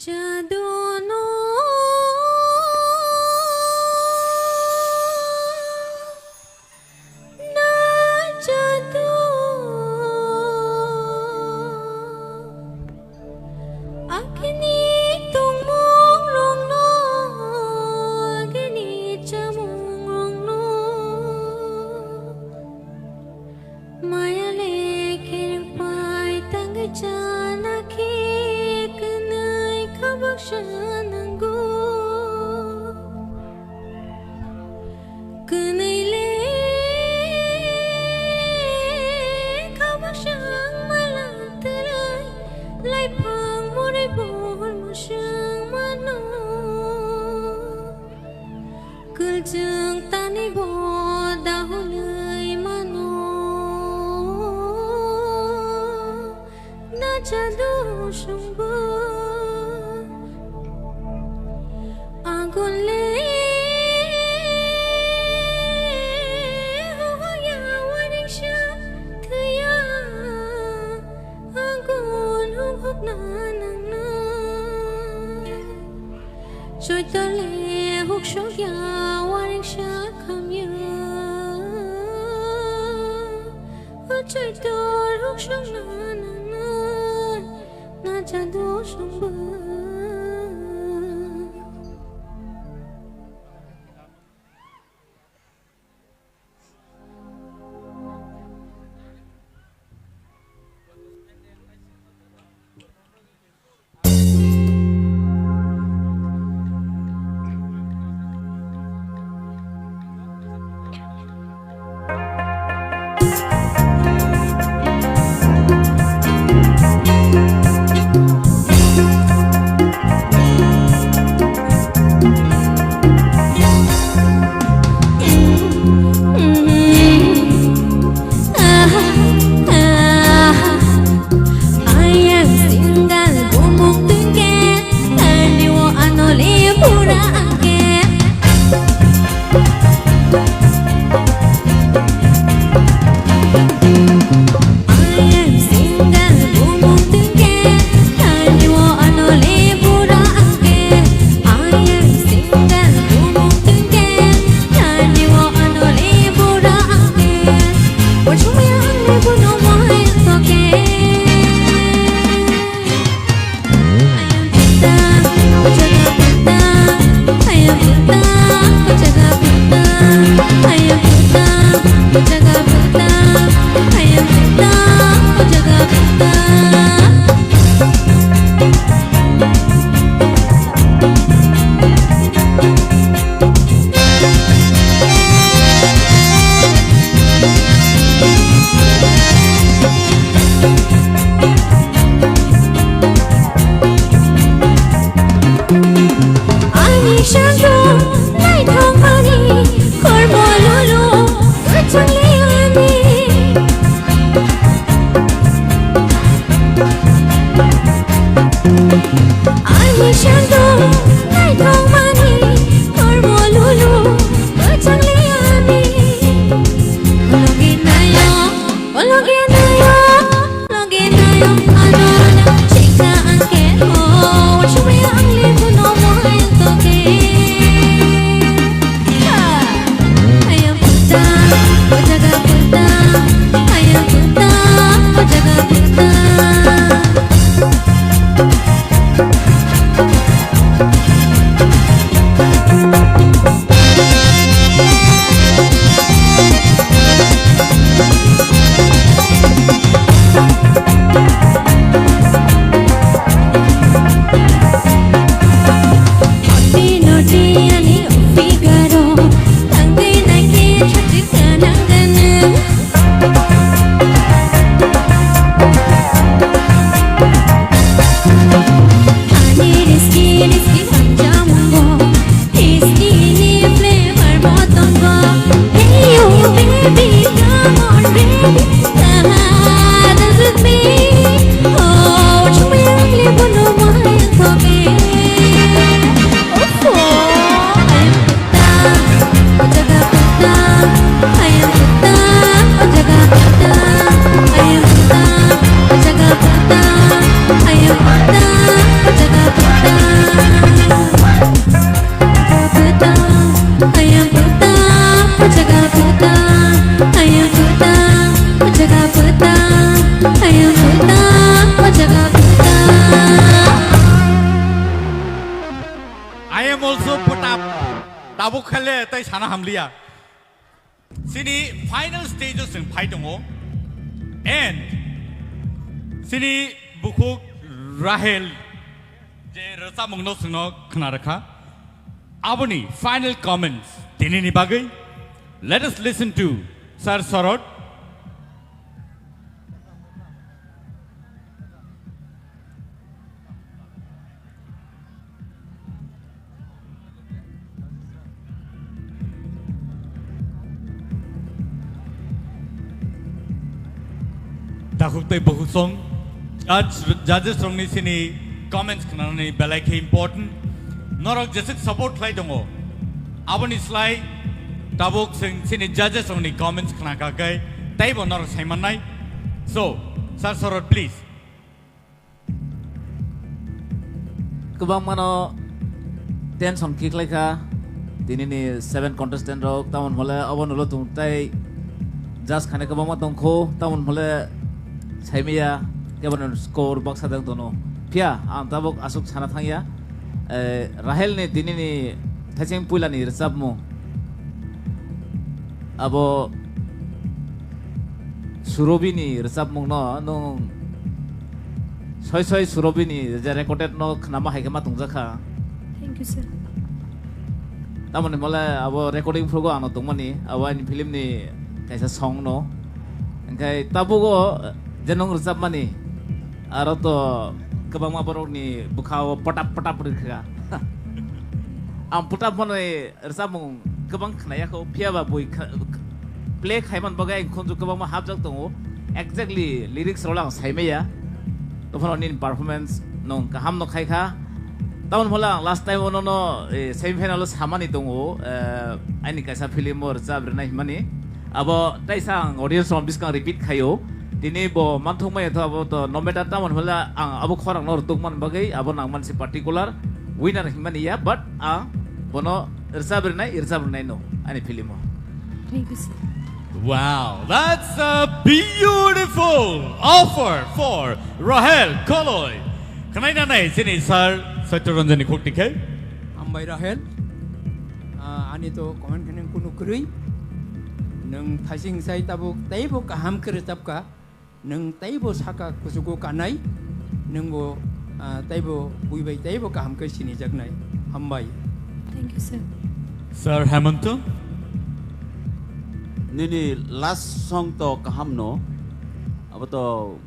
Jadono na jado akini tumong rong no akini chamong rong no maya le kir pai tang jana ki Shanango Kanaile Kabashang malantaray Lai pang moribon mo siyang mano Kuljang tanibo dahulay mano Najado siyang ba Agole hoya wanisha kaya agon hok na nang na Joy tale hok shoya wanisha kamya Joy tor hok shong na nang na jado shong ba Jaga sana hamlia. Sini final stages ng fight mo. And sini bukuk Rahel je Rwchapmung no sungno khnaraka. Aboni final comments tinini bagai. Let us listen to Sir Sorot. Dakhuktai bahusong judges rongni sini comments khnani belai ke important norok jesik support klai dongo aboni slai tabuk sini judges rongni comments khnaka kai taibo norok saimanai so Sir Sorot please kubang mano tension kiklai ka dinini 7 contestant rok tamon hole abon holo tungtai just khane kubang ma tongkho tamon hole Saimia, kemudian skor box ada yang tono. Pia, tabok asuk sana thangya. Rahel ne dini ni thaceng pula ni Rwchapmung. Abo Surobi ni Rwchapmung no nung soy Surobi ni je recorded no nama hai kema tungjaka. Thank you sir. Namun mala abo recording progo ano tungmani abo ini film ni kaisa song no. Engkai tabugo Jenong Rwchapmani aro to kebang ma borok ni bukhao patap rikha am patap monoi Rwchapmung kebang khnaya ko phiaba boi play khaiman bagai khonju kebang ma habjak tongo exactly lyrics rolang saimeya to phone in performance nong kaham no khaikha taun holang last time ono no semi final samani tongo ani kaisa film or Rwchapmung himani abo taisang audience on biskang repeat khayo Dini bo manthong mai atau abo to nomeda tamon hola abo khorang nor tukman bagai abo nang man si particular winner himani ya but bono Rwchapmung no ani film mo. Thank you sir. Wow, that's a beautiful offer for Rahel KOLOI. Kanai nai sini Sir Satyaranjani Kwtwi Khai. Ambai Rahel. Ani to comment kenen kunu krui. Nang thasing sai tabuk taibo kaham Rwchapka. Nang taibo saka kusugo kanai. Nang bo taibo buibai taibo kaham sini jagnai. Ambai. Thank you sir. Sir Hemanto. Nini last song to kaham no. Apa to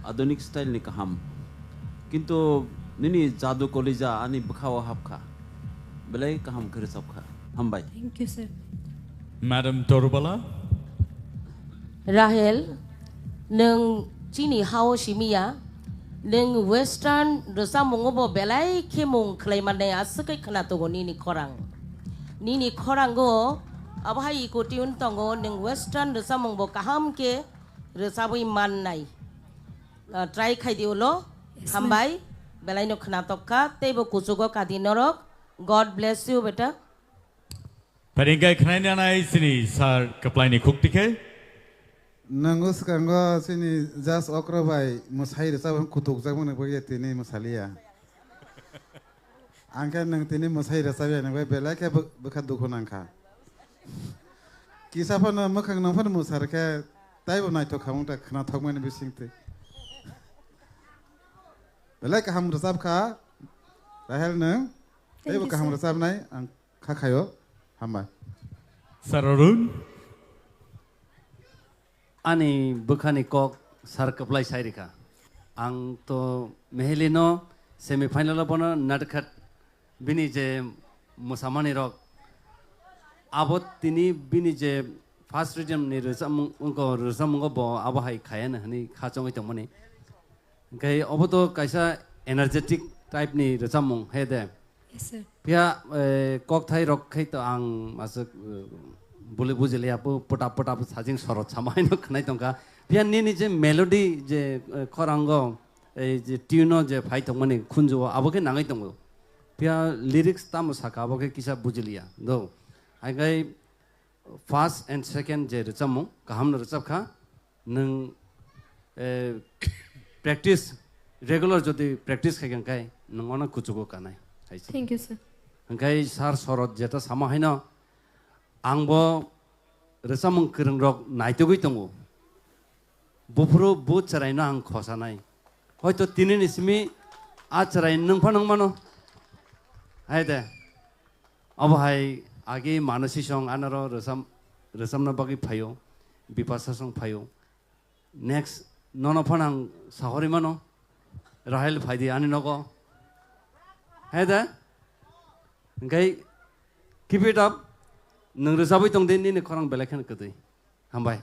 adonik style ni kaham. Kintu nini jadu kolija ani bukhawa hapka. Belai kaham Rwchapka. Ambai. Thank you sir. Madam Torubala. Rahel, neng Chini hao simia, neng Western Rwchapmung bo belai kemung klaimanai asukai khana togo nini Khorang go abahai ikuti untongo neng Western Rwchapmung bo kaham ke Rwchapmung man nai. Try khai diulo, hambai belai no khana tokka tebo kusugo kadinorok. God bless you beta. Paringkai khnai nai sini Sir Kwtwi Kwtwi Khai. Nangus kanggo sini jas okro bai musai Rwchapmung kutuk jakmung bagi tini musalia. Angka nang tini musai Rwchapmung nang bai belai ke bekat dukun angka. Kisah pun mukang nang pun musar ke tai bo nai to khamung ta khna thokmani bisingte. Belai ke ham Rwchapka Rahel nang tai bo kaham Rwchapmung nai ang khakhayo hamba. Sir Arun. Ani bukan kok Sar Kwtwi Khai Rika. Ang to mehelino semifinal bono nadkat bini je musamani rok. Abot tini bini je first region ni Rwchapmung bo abahai khayan hani khachong itong mani. Kai oboto kaisa energetic type ni Rwchapmung hede. Yes sir. Pia kok thai rok khai to ang masuk boleh bujeli apu potap sajing sorot samai no khnai tongka pia ni je melody je khorango je tune je phai tongmani khunjo aboke nangai tongo pia lyrics tam saka aboke kisa bujelia do ai gai first and second je Rwchapmung kaham no Rwchapkha nung practice regular jodi practice khai kai nung ona kuchugo kanai. Thank you sir. Engkai Sar Sorot jeta sama haino angbo Rwchapmung Kwrung rok naitogoi tongo bufuru bu charaino ang khosanai hoito tinini simi a charai nungpha nungmano haide abo hai agi manasi song anaro Rwchapna bagi phayo bipasa song phayo next nono phanang sahori mano Rahel phaidi ani nogo haide ngai keep it up nung Rwchapoi tongde ni khorang belakhan kadai hambai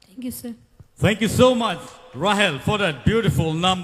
Thank you, sir. Thank you so much, Rahel, for that beautiful number.